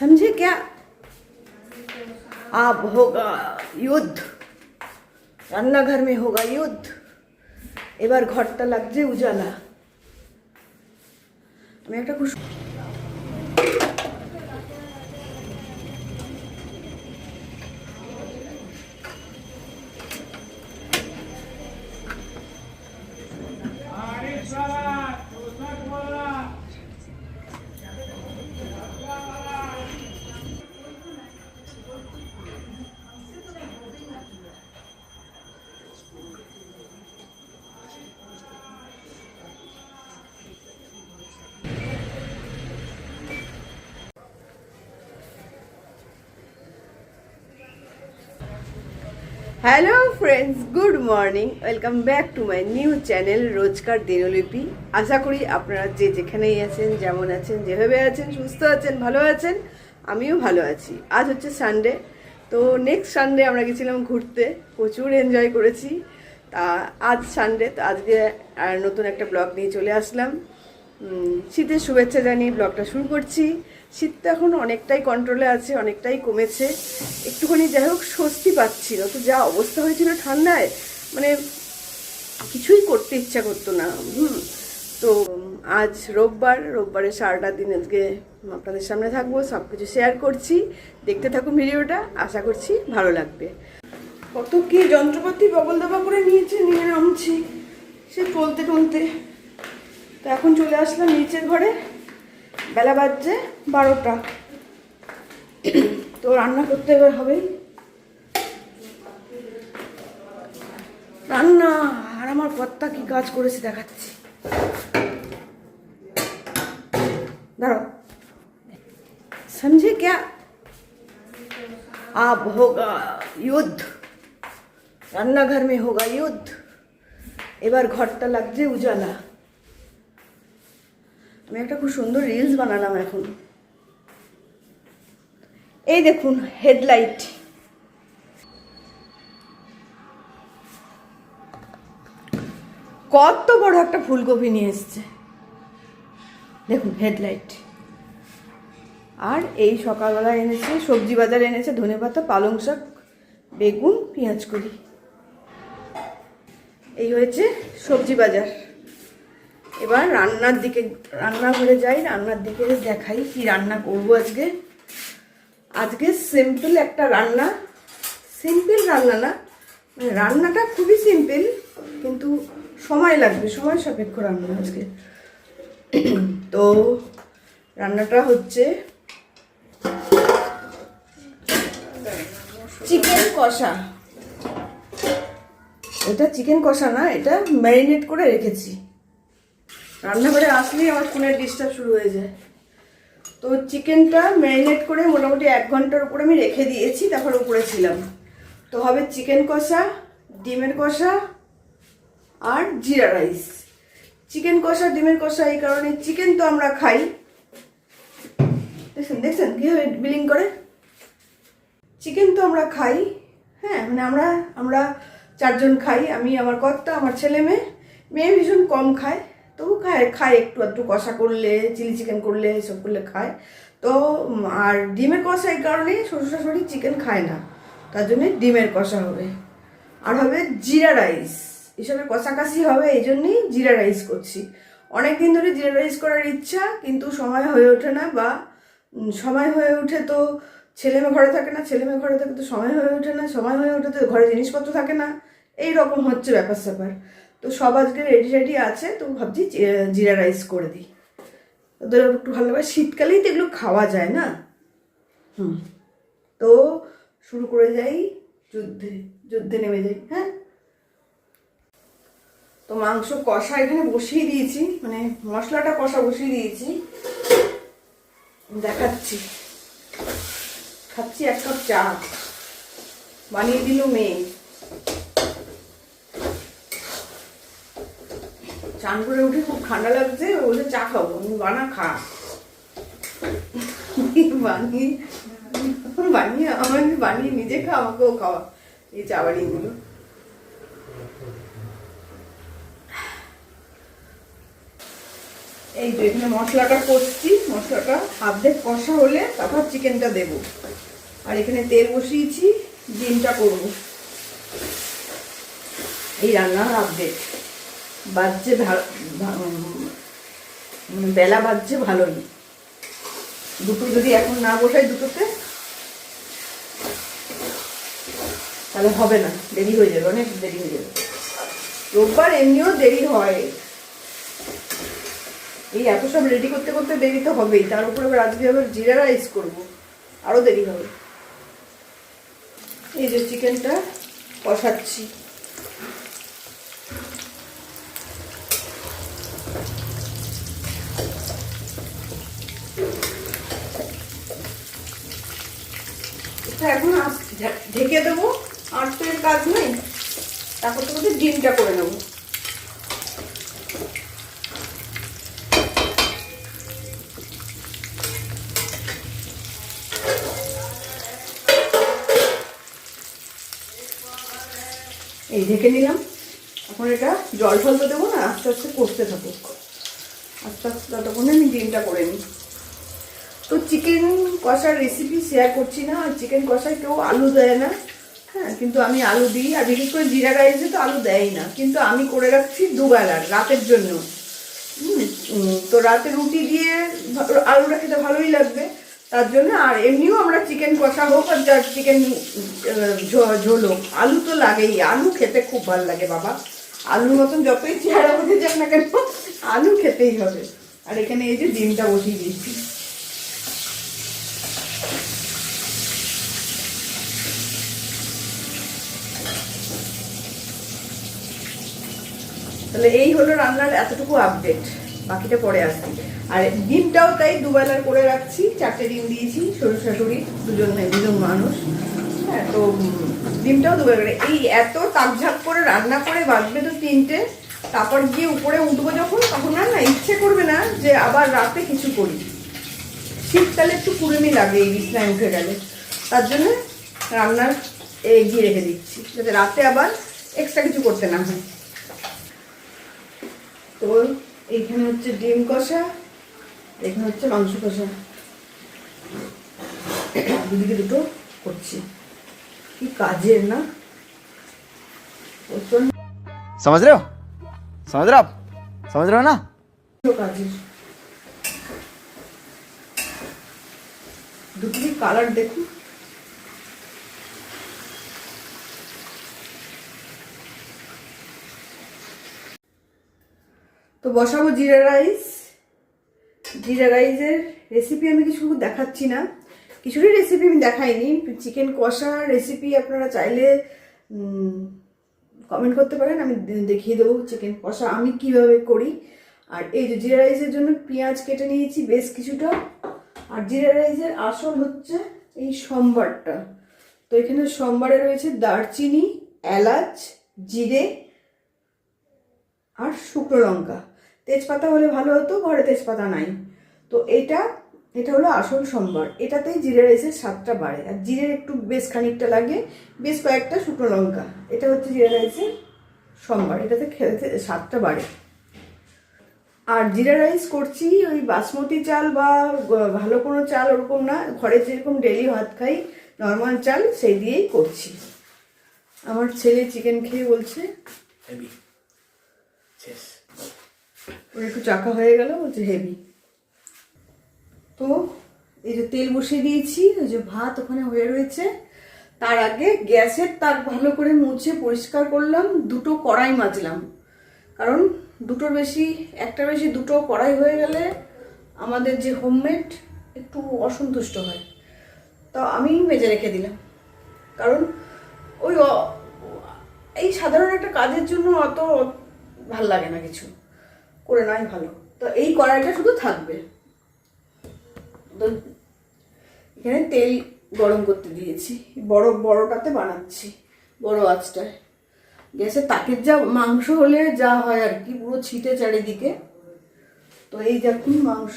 समझे क्या? अब होगा युद्ध, রান্নাঘর में होगा युद्ध। এবার ঘরটা লাগছে উজালা। আমি একটা খুব hello friends, good morning, welcome back to my new channel রোজকার দিনলিপি। আশা করি আপনারা যে যেখানেই আছেন, যেমন আছেন, যেভাবে আছেন, সুস্থ আছেন, ভালো আছেন। আমিও ভালো আছি। আজ হচ্ছে সানডে, তো নেক্সট সানডে আমরা গেছিলাম ঘুরতে, প্রচুর এনজয় করেছি। তা আজ সানডে, তো আজকে নতুন একটা ব্লগ নিয়ে চলে আসলাম। শীতের শুভেচ্ছা জানিয়ে ব্লগটা শুরু করছি। শীত তো এখন অনেকটাই কন্ট্রোলে আছে, অনেকটাই কমেছে, একটুখানি যাই হোক স্বস্তি পাচ্ছিল। তো যা অবস্থা হয়েছিল ঠান্ডায়, মানে কিছুই করতে ইচ্ছা করতো না। তো আজ রোববারের সারাটা দিন আজকে আপনাদের সামনে থাকবো, সব কিছু শেয়ার করছি। দেখতে থাকুন ভিডিওটা, আশা করছি ভালো লাগবে। কত কি যন্ত্রপাতি বগল দাবা করে নিয়ে নামছি, সে টলতে টলতে। তো এখন চলে আসলাম নিচের ঘরে, বেলা বাজছে 12টা। তো রান্না করতে এবার হবেই রান্না। আর আমার কর্তা কি কাজ করেছে দেখাচ্ছি, দাঁড়াও। समझे क्या? अब होगा युद्ध, রান্নাঘর में होगा युद्ध। এবার ঘরটা লাগছে উজালা। আমি একটা খুব সুন্দর রিলস বানালাম এখন। এই দেখুন হেডলাইট, কত বড় একটা ফুলকপি নিয়ে এসছে, দেখুন হেডলাইট। আর এই সকালবেলা এনেছে সবজি বাজার, এনেছে ধনেপাতা, পালং শাক, বেগুন, পেঁয়াজ কলি। এই হয়েছে সবজি বাজার। এবার রান্নাঘরে যাই, রান্নার দিকে দেখাই কি রান্না করব আজকে। আজকে সিম্পল একটা রান্না, সিম্পল রান্না না, মানে রান্নাটা খুবই সিম্পল, কিন্তু সময় লাগবে, সময় সাপেক্ষ রান্না আজকে। তো রান্নাটা হচ্ছে চিকেন কষা। এটা চিকেন কষা না, এটা ম্যারিনেট করে রেখেছি। রান্নাঘরে আসলেই আমার ফোনের ডিস্টার্ব শুরু হয়ে যায়। তো চিকেনটা ম্যারিনেট করে মোটামুটি 1 ঘন্টার উপরে আমি রেখে দিয়েছি, তারপর উপরে ছিলাম। তো হবে চিকেন কষা, ডিমের কষা আর জিরা রাইস। চিকেন কষা, ডিমের কষা এই কারণে, চিকেন তো আমরা খাই, দেখছেন কীভাবে বিলিং করে। চিকেন তো আমরা খাই, হ্যাঁ, মানে আমরা 4 জন খাই। আমি, আমার কর্তা, আমার ছেলে মেয়ে ভীষণ কম খায়, তবু খায় একটু কষা করলে, চিলি চিকেন করলে, এসব করলে খায়। তো আর ডিমের কষা এই কারণে শ্বশুর শাশুড়ি চিকেন খায় না, তার জন্যে ডিমের কষা হবে। আর হবে জিরা রাইস, এসবের কষাকাষি হবে, এই জন্যই জিরা রাইস করছি। অনেক দিন ধরে জিরা রাইস করার ইচ্ছা, কিন্তু সময় হয়ে ওঠে না, বা সময় হয়ে ওঠে তো ছেলেমেয়ে ঘরে থাকে না, ছেলেমেয়ে ঘরে থাকে তো সময় হয়ে ওঠে না, সময় হয়ে ওঠে তো ঘরে জিনিসপত্র থাকে না, এই রকম হচ্ছে ব্যাপার স্যাপার। তো সব আজকে রেডি আছে, তো ভাবছি জিরা রাইস করে দিই, ওদের একটু ভালো লাগে। শীতকালেই তো এগুলো খাওয়া যায় না। তো শুরু করে যাই, যুদ্ধে নেমে যাই। হ্যাঁ, তো মাংস কষা এখানে বসিয়ে দিয়েছি, মানে মশলাটা কষা বসিয়ে দিয়েছি, দেখাচ্ছি। খাচ্ছি 1 কাপ চা, বানিয়ে দিল মেয়ে। চান করে উঠে খুব ঠান্ডা লাগছে, বলছে চা খাবো। আমি বানা খা, বানিয়ে নিজে খা, আমাকেও খাওয়া। এই চা বানিয়ে দিল। এই যে এখানে মশলাটা করছি, মশলাটা অর্ধেক কষা হলে তারপর চিকেনটা দেব। আর এখানে তেল বসিয়েছি, ডিমটা করব। এই রান্নার আপডেট বাজছে বেলা বাজছে ভালোই। দুটো যদি এখন না বসাই দুটোতে তাহলে হবে না, দেরি হয়ে যাবে, অনেক দেরি হয়ে যাবে। রোববার এমনিও দেরি হয়, এই এত সব রেডি করতে করতে দেরি তো হবেই, তার উপরে আবার আজকে আবার জিরা রাইস করবো, আরো দেরি হবে। এই যে চিকেনটা কষাচ্ছি। এখন ঢেকে দেবো, আর তো এর কাজ নেই। তারপর তো ডিমটা করে নেবো। এই ঢেকে নিলাম। এখন এটা জল ফল তো দেবো না, আস্তে আস্তে কষতে থাকুক, আস্তে আস্তে ততক্ষণে আমি ডিমটা করে নিই। তো চিকেন কষার রেসিপি শেয়ার করছি না, আর চিকেন কষায় কেউ আলু দেয় না, হ্যাঁ, কিন্তু আমি আলু দিই। আর বিশেষ করে জিরা রাইসে তো আলু দেয় না, কিন্তু আমি করে রাখছি দুবেলার, রাতের জন্য। তো রাতে রুটি দিয়ে আলুটা খেতে ভালোই লাগবে, তার জন্য। আর এমনিও আমরা চিকেন কষা হোক আর যার চিকেন ঝোল হোক, আলু তো লাগেই। আলু খেতে খুব ভালো লাগে বাবা, আলুর মতন যতই চেহারা বোঝে যাক না কেন, আলু খেতেই হবে। আর এখানে এই যে ডিমটা বসিয়ে দিয়েছি। তাহলে এই হলো রান্নার এতটুকু আপডেট, বাকিটা পরে আসছি। আর ডিমটাও তাই দুবেলার করে রাখছি, 4টে ডিম দিয়েছি, শ্বশুর শাশুড়ি দুজন মানুষ, হ্যাঁ। তো ডিমটাও দুবেলা করে। এই এত তাকঝাক করে রান্না করে বাজবে তো 3টে, তারপর গিয়ে উপরে উঠবো যখন, তখন আর না ইচ্ছে করবে না যে আবার রাতে কিছু করি। শীতকালে একটু কুড়েমি লাগে এই বিছনায় উঠে গেলে, তার জন্য রান্নার এগিয়ে রেখে দিচ্ছি, যাতে রাতে আবার এক্সট্রা কিছু করতে না হয়। তো এইখানে হচ্ছে ডিম কষা, এখানে হচ্ছে মাংস কষা, দুদিকে দুটো করছি। কি কাজের না, समझ रहे हो आप समझ रहे हो ना কাজের। দুটোরই কালার দেখুন। তো বসাবো জিরা রাইস। জিরা রাইসের রেসিপি আমি কিছু দেখাচ্ছি না, কিছুরই রেসিপি আমি দেখাইনি। চিকেন কষা রেসিপি আপনারা চাইলে কমেন্ট করতে পারেন, আমি দেখিয়ে দেবো চিকেন কষা আমি কিভাবে করি। আর এই যে জিরা রাইসের জন্য পেঁয়াজ কেটে নিয়েছি বেশ কিছুটা। আর জিরা রাইসের আসল হচ্ছে এই সম্বারটা। তো এখানে সম্বারে রয়েছে দারচিনি, এলাচ, জিরে আর শুকনো লঙ্কা। তেজপাতা হলে ভালো হতো, ঘরে তেজপাতা নাই। তো এটা হলো আসল সম্বার, এটাতেই জিরে রাইসের স্বাদটা বাড়ে। আর জিরের একটু বেশ খানিকটা লাগে, বেশ কয়েকটা শুকনো লঙ্কা। এটা হচ্ছে জিরা রাইসের সম্বার, এটাতে খেতে স্বাদটা বাড়ে। আর জিরা রাইস করছি ওই বাসমতি চাল বা ভালো কোনো চাল ওরকম না, ঘরে যেরকম ডেলি ভাত খাই নর্মাল চাল, সেই দিয়েই করছি। আমার ছেলে চিকেন খেয়ে বলছে হেভি, ওর একটু চাকা হয়ে গেল, বলছে হেভি। তো এই যে তেল বসিয়ে দিয়েছি, ওই যে ভাত ওখানে হয়ে রয়েছে। তার আগে গ্যাসের তাক ভালো করে মুছে পরিষ্কার করলাম, দুটো কড়াই মাজলাম। কারণ একটা বেশি দুটো কড়াই হয়ে গেলে আমাদের যে হোমমেড একটু অসন্তুষ্ট হয়। তো আমি মেজে রেখে দিলাম, কারণ ওই এই সাধারণ একটা কাজের জন্য অত ভাল লাগে না, কিছু করে নয় ভালো। তো এই কড়াইটা শুধু থাকবে। তো এখানে তেল গরম করতে দিয়েছি, বড়টাতে বানাচ্ছি, বড় আঁচটায়। গ্যাসের তাকের যা মাংস হলে যা হয় আর কি, পুরো ছিটে চারিদিকে। তো এই দেখুন মাংস,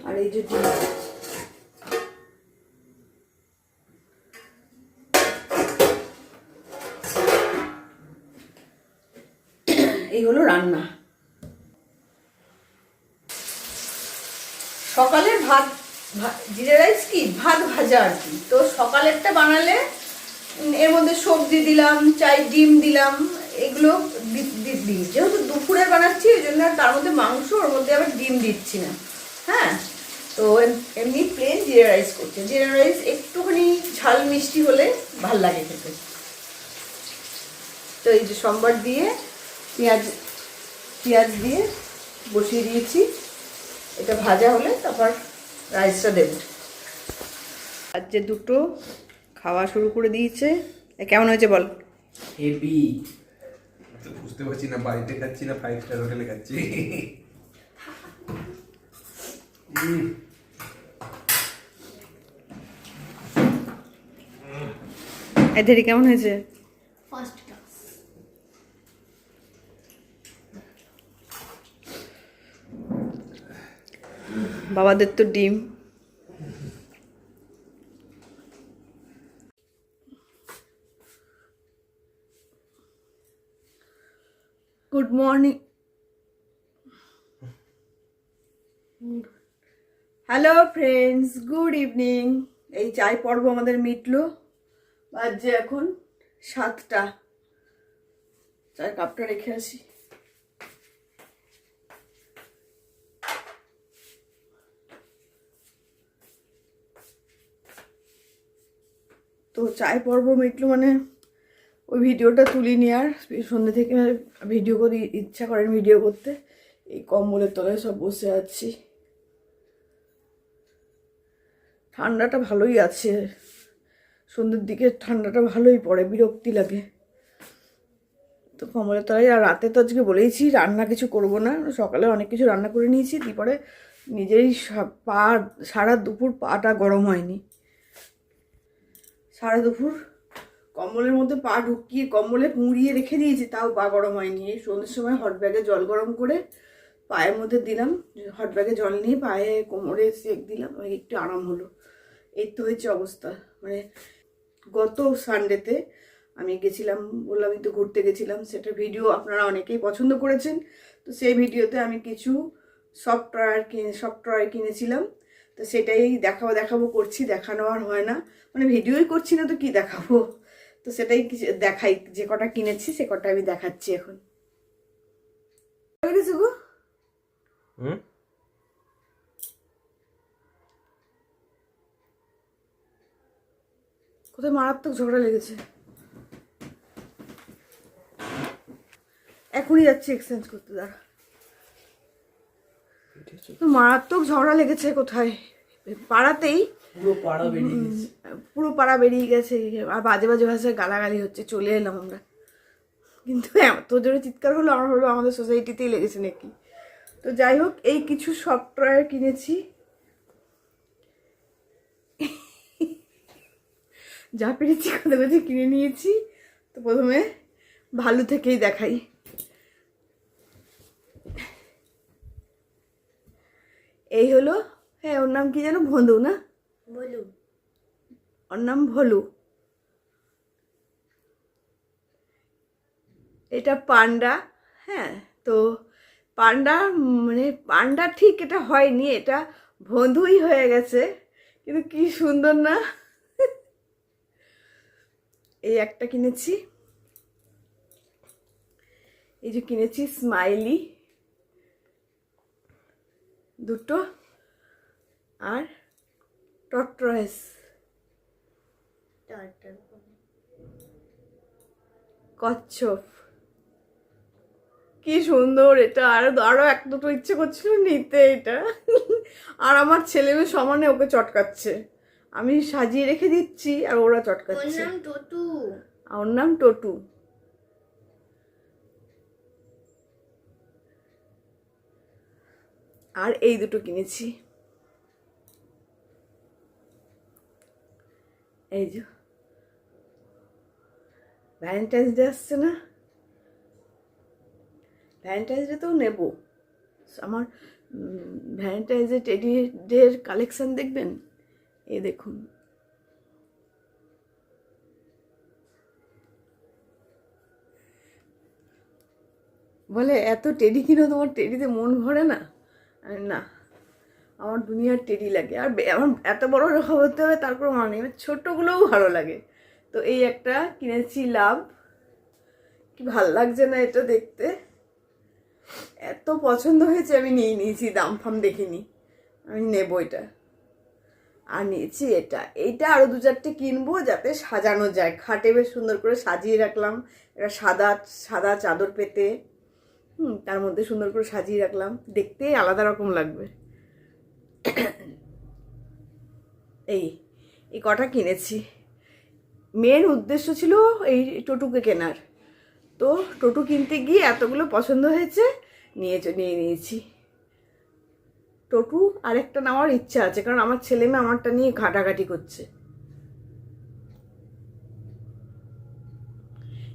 আর এই যে এই হলো রান্না। সকালের ভাত, জিরা রাইস কি ভাত ভাজা আর কি। তো সকালেরটা বানালে এর মধ্যে সবজি দিলাম, চাই ডিম দিলাম, এগুলো দিই। যেহেতু দুপুরে বানাচ্ছি ওই জন্য তার মধ্যে মাংস, ওর মধ্যে আবার ডিম দিচ্ছি না। হ্যাঁ, তো এমনি প্লেন জিরা রাইস করছে। জিরা রাইস একটুখানি ঝাল মিষ্টি হলে ভাল লাগে খেতে। তো এই যে সম্বার দিয়ে পেঁয়াজ দিয়ে বসিয়ে দিয়েছি, এটা ভাজা হলে তারপর রাইসটা দেব। আর যে দুটো খাওয়া শুরু করে দিয়েছে। কেমন হয়েছে বল? হেভি। তো বুঝতে পারছি না বাড়িতে খাচ্ছি না 5 স্টার হোটেলে খাচ্ছি। এদের কেমন হয়েছে? First class. বাবাদের তো ডিম। Good morning, hello friends, good evening. এই চাই পর্ব আমাদের মিটলো। বাজে এখন 7টা। চায়ের কাপটা রেখে আসি। তো চায় পর্ব মিটলো মানে ওই ভিডিওটা তুলিনি আর। সন্ধ্যে থেকে ভিডিও করে ইচ্ছা করেন ভিডিও করতে। এই কম্বলের তলায় সব বসে আছি। ঠান্ডাটা ভালোই আছে, সন্ধ্যের দিকে ঠান্ডাটা ভালোই পড়ে, বিরক্তি লাগে। তো কম্বলের তলায়। আর রাতে তো আজকে বলেইছি রান্না কিছু করব না। সকালে অনেক কিছু রান্না করে নিয়েছি, তারপরে নিজেই পা সারা দুপুর পাটা গরম হয়নি। সারা দুপুর কম্বলের মধ্যে পা ঢুকিয়ে কম্বলে মুড়িয়ে রেখে দিয়েছি, তাও পা গরম হয়নি। এই সন্ধ্যের সময় হট ব্যাগে জল গরম করে পায়ের মধ্যে দিলাম, হট ব্যাগে জল নিয়ে পায়ে কোমরে সেক দিলাম, একটু আরাম হলো। এই তো হয়েছে অবস্থা। মানে গত সানডেতে আমি গেছিলাম, বললাম তো ঘুরতে গেছিলাম, সেটা ভিডিও আপনারা অনেকেই পছন্দ করেছেন। তো সেই ভিডিওতে আমি কিছু সফটওয়্যার কিনেছিলাম। তো সেটাই দেখাবো করছি, দেখানো আর হয় না, মানে ভিডিওই করছি না তো কি দেখাবো। তো সেটাই দেখাই, যে কটা কিনেছি সে কটা আমি দেখাচ্ছি এখন। কোথায় মারাত্মক ঝগড়া লেগেছে, এখনই যাচ্ছি এক্সচেঞ্জ করতে। দাঁড়া, মারাত্মক ঝগড়া লেগেছে কোথায়, পাড়াতেই। পুরো পাড়া বেরিয়ে গেছে। আর বাজে বাজে ভাষায় গালাগালি হচ্ছে। চলে এলাম আমরা, কিন্তু এত জোরে চিৎকার হলো আমার, হলো আমাদের সোসাইটিতেই লেগেছে নাকি। তো যাই হোক, এই কিছু সফটওয়্যার কিনেছি, যা পেরেছি কথা কিনে নিয়েছি। তো প্রথমে ভালো থেকেই দেখাই। এই হলো, হ্যাঁ ওর নাম কি জানো, ভন্দু না, বলু, ওর নাম ভলু। এটা পান্ডা। হ্যাঁ, তো পান্ডা মানে পান্ডা ঠিক এটা হয়নি, এটা বন্ধুই হয়ে গেছে। কিন্তু কি সুন্দর না। এই একটা কিনেছি, এই যে কিনেছি স্মাইলি দুটো, আর টর্টয়েস কচ্ছপ। কি সুন্দর এটা। আরো এক দুটো ইচ্ছে করছিল নিতে এটা। আর আমার ছেলে মেয়ে সমানে ওকে চটকাচ্ছে, আমি সাজিয়ে রেখে দিচ্ছি আর ওরা চটকাচ্ছে। ওর নাম টটু। আর এই দুটো কিনেছি, এই যে ভ্যালেন্টাইন্স ডে আসছে না, ভ্যালেন্টাইন্স ডে তো নেব। আমার ভ্যালেন্টাইন্স ডে টেডি ডের কালেকশন দেখবেন, এই দেখুন। বলে এত টেডি কিনো, তোমার টেডিতে মন ভরে না? আমি না, আমার দুনিয়ার টেডি লাগে। আর আমার এত বড় হতে হবে তারপর মানে ছোটগুলোও ভালো লাগে। তো এই একটা কিনেছি লাভ, কি ভাল লাগছে না এটা দেখতে, এত পছন্দ হয়েছে আমি নিয়ে নিয়েছি, দাম ফাম দেখিনি, আমি নেবো এটা। আর নিয়েছি এইটা আরও 2-4টে কিনবো যাতে সাজানো যায়, খাটে বেশ সুন্দর করে সাজিয়ে রাখলাম, একটা সাদা সাদা চাদর পেতে, তার মধ্যে সুন্দর করে সাজিয়ে রাখলাম, দেখতে আলাদা রকম লাগবে। এই কটা কিনেছি। মেন উদ্দেশ্য ছিল এই টোটুকে কেনার, তো টোটু কিনতে গিয়ে এতগুলো পছন্দ হয়েছে, নিয়ে নিয়েছি। টোটু আরেকটা নেওয়ার ইচ্ছা আছে, কারণ আমার ছেলে মেয়ে আমারটা নিয়ে ঘাটাঘাটি করছে।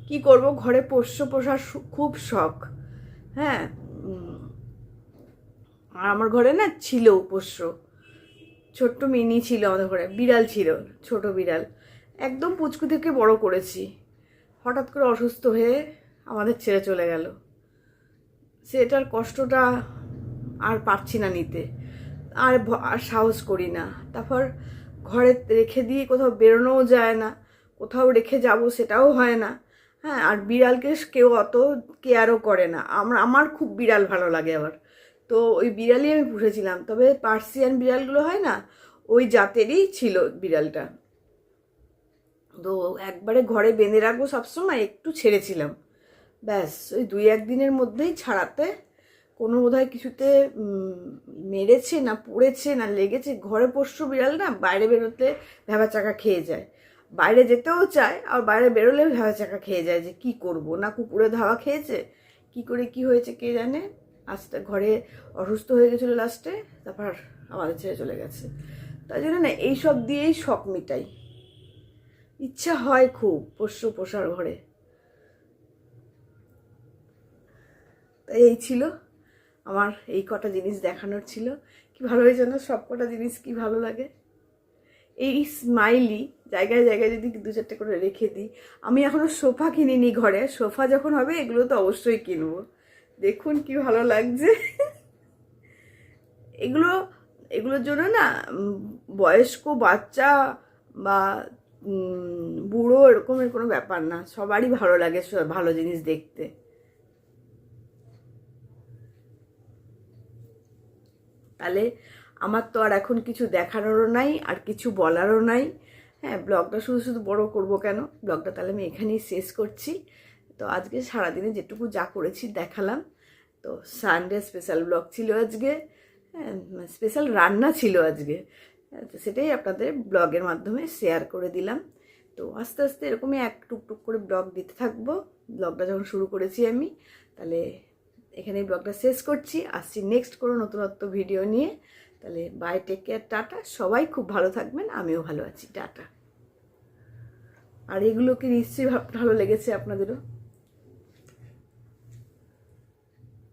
কি করব, ঘরে পোষ্য পোষার খুব শখ। হ্যাঁ, আর আমার ঘরে না ছিল পোষ্য, ছোট্ট মিনি ছিল আমাদের ঘরে, বিড়াল ছিল, ছোট বিড়াল, একদম পুচকু থেকে বড় করেছি। হঠাৎ করে অসুস্থ হয়ে আমাদের ছেড়ে চলে গেল, সেটার কষ্টটা আর পারছি না নিতে, আর সাহস করি না। তারপর ঘরে রেখে দিয়ে কোথাও বেরোনোও যায় না, কোথাও রেখে যাব সেটাও হয় না। হ্যাঁ, আর বিড়ালকে কেউ অত কেয়ারও করে না। আমার খুব বিড়াল ভালো লাগে আবার, তো ওই বিড়ালই আমি পুষেছিলাম। তবে পার্সিয়ান বিড়ালগুলো হয় না, ওই জাতেরই ছিল বিড়ালটা। তো একবারে ঘরে বেঁধে রাখবো সবসময়, একটু ছেড়েছিলাম, ব্যাস ওই 2-1 দিনের মধ্যেই ছাড়াতে কোনো বোধহয় কিছুতে মেরেছে না পড়েছে না লেগেছে। ঘরে পোষ্য বিড়াল না, বাইরে বেরোতে ভ্যাবাচাকা খেয়ে যায়, বাইরে যেতেও চায়, আর বাইরে বেরোলেও ভ্যাবাচাকা খেয়ে যায়, যে কি করব, না কুকুরে ধাওয়া খেয়েছে, কি করে কি হয়েছে কে জানে। আস্তে ঘরে অসুস্থ হয়ে গেছিলো লাস্টে, তারপর আমাদের ছেড়ে চলে গেছে। তাই জন্য না এইসব দিয়েই শখ মিটাই, ইচ্ছা হয় খুব পোষ্য পোষার ঘরে। তাই এই ছিল আমার, এই কটা জিনিস দেখানোর ছিল। কি ভালো হয়েছে না, সব কটা জিনিস কি ভালো লাগে। এই স্মাইলি জায়গায় জায়গায় যদি 2-4টে করে রেখে দিই। আমি এখনও সোফা কিনিনি ঘরে, সোফা যখন হবে এগুলো তো অবশ্যই কিনবো। দেখুন কি ভালো লাগছে। এগুলোর জন্য না বয়স্ক বাচ্চা বা বুড়ো এরকমের কোনো ব্যাপার না, সবারই ভালো লাগে ভালো জিনিস দেখতে। তাহলে আমার তো আর এখন কিছু দেখানোরও নাই, আর কিছু বলারও নাই। হ্যাঁ, ব্লগটা শুধু শুধু বড় করব কেন, ব্লগটা তাহলে আমি এখানেই শেষ করছি। তো আজকে সারাদিনে যেটুকু যা করেছি দেখালাম। তো সানডে স্পেশাল ব্লগ ছিল আজকে, হ্যাঁ স্পেশাল রান্না ছিল আজকে, তো সেটাই আপনাদের ব্লগের মাধ্যমে শেয়ার করে দিলাম। তো আস্তে আস্তে এরকমই টুকটুক করে ব্লগ দিতে থাকবো। ব্লগটা যখন শুরু করেছি আমি, তাহলে এখানেই ব্লগটা শেষ করছি। আসছি নেক্সট কোনো নতুনত্ব ভিডিও নিয়ে। তাহলে বাই, টেক কেয়ার, টাটা। সবাই খুব ভালো থাকবেন, আমিও ভালো আছি, টাটা। আর এগুলোকে নিশ্চয়ই ভালো লেগেছে আপনাদেরও।